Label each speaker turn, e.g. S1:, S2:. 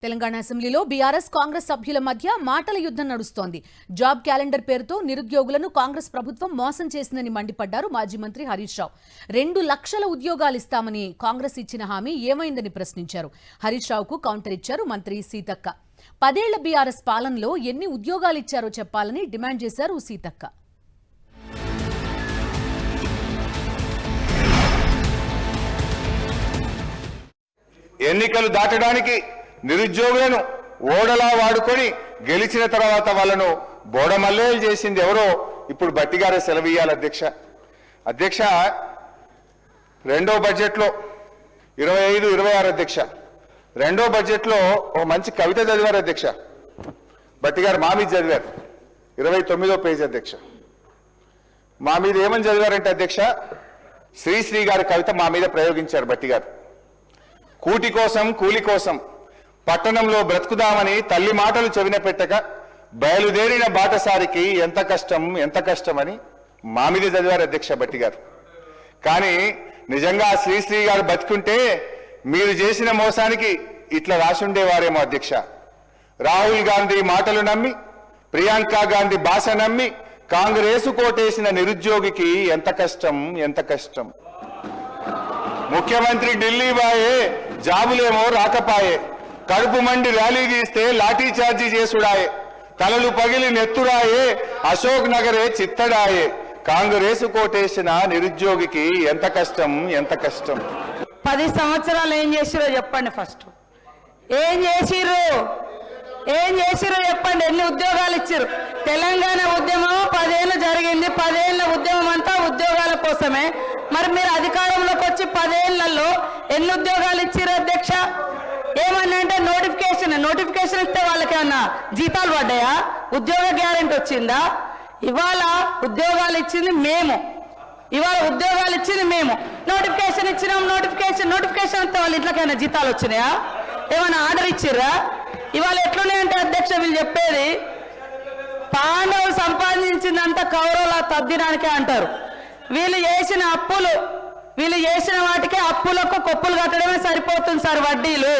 S1: తెలంగాణ అసెంబ్లీలో బీఆర్ఎస్ కాంగ్రెస్ సభ్యుల మధ్య మాటల యుద్ధం నడుస్తోంది. జాబ్ క్యాలెండర్ పేరుతో నిరుద్యోగులను కాంగ్రెస్ ప్రభుత్వం మోసం చేసిందని మండిపడ్డారు మాజీ మంత్రి హరీష్ రావు. 2 లక్షల ఉద్యోగాలు ఇస్తామని కాంగ్రెస్ ఇచ్చిన హామీ ఏమైందని ప్రశ్నించారు. హరీష్ రావుకు కౌంటర్ ఇచ్చారు మంత్రి సీతక్క. 10 ఏళ్ల బీఆర్ఎస్ పాలనలో ఎన్ని ఉద్యోగాలు ఇచ్చారో చెప్పాలని డిమాండ్ చేశారు సీతక్క.
S2: ఎన్నికలు దాటడానికి నిరుద్యోగులను ఓడలా వాడుకొని గెలిచిన తర్వాత వాళ్ళను బోడమల్లేలు చేసింది ఎవరో ఇప్పుడు బట్టిగారే సెలవీయాలి అధ్యక్ష. రెండో బడ్జెట్లో 25-26 అధ్యక్ష, రెండో బడ్జెట్లో ఒక మంచి కవిత చదివారు అధ్యక్ష. బట్టిగారు మా మీద చదివారు 29వ పేజీ అధ్యక్ష. మా మీద ఏమని చదివారంటే అధ్యక్ష, శ్రీశ్రీ గారి కవిత మా మీద ప్రయోగించారు బట్టిగారు. కూటి కోసం కూలి కోసం పట్టణంలో బ్రతుకుదామని తల్లి మాటలు చెవిన పెట్టక బయలుదేరిన బాటసారికి ఎంత కష్టమని మా మీద చదివారు అధ్యక్ష బట్టిగారు. కానీ నిజంగా శ్రీశ్రీ గారు బతుకుంటే మీరు చేసిన మోసానికి ఇట్లా రాసుండేవారేమో అధ్యక్ష. రాహుల్ గాంధీ మాటలు నమ్మి, ప్రియాంక గాంధీ భాష నమ్మి కాంగ్రెసు కోటేసిన నిరుద్యోగికి ఎంత కష్టం. ముఖ్యమంత్రి ఢిల్లీ బాయే, జాబులేమో రాకపాయే, కడుపు మండి ర్యాలీ తీస్తే లాఠీ చార్జీ చేసుడాయే, తలలు పగిలి నెత్తురాయే, అశోక్ నగరే చిత్తడాయే, కాంగ్రెసు కోటేసిన నిరుద్యోగికి ఎంత కష్టం.
S3: 10 సంవత్సరాలు ఏం చేసిరో చెప్పండి. ఫస్ట్ ఏం చేసిరో చెప్పండి. ఎన్ని ఉద్యోగాలు ఇచ్చారు? తెలంగాణ ఉద్యమం 10 ఏళ్ళు జరిగింది. 10 ఏళ్ళ ఉద్యమం అంతా ఉద్యోగాల కోసమే. మరి మీరు అధికారంలోకి వచ్చి 10 ఏళ్లలో ఎన్ని ఉద్యోగాలు ఇచ్చారు అధ్యక్ష? ఏమన్నా అంటే నోటిఫికేషన్ ఇస్తే వాళ్ళకి ఏమన్నా జీతాలు పడ్డాయా? ఉద్యోగ గ్యారెంటీ వచ్చిందా? ఇవాళ ఉద్యోగాలు ఇచ్చింది మేము. నోటిఫికేషన్ ఇచ్చినాం. నోటిఫికేషన్ ఇస్తే వాళ్ళ ఇంట్లోకైనా జీతాలు వచ్చినాయా? ఏమైనా ఆర్డర్ ఇచ్చిర్రా? ఇవాళ ఎట్లున్నాయంటే అధ్యక్ష, వీళ్ళు చెప్పేది పాండవులు సంపాదించిందంతా కౌరవుల తద్దినానికే అంటారు. వీళ్ళు చేసిన వాటికే అప్పులకు కొప్పులు కట్టడమే సరిపోతుంది సార్ వడ్డీలు.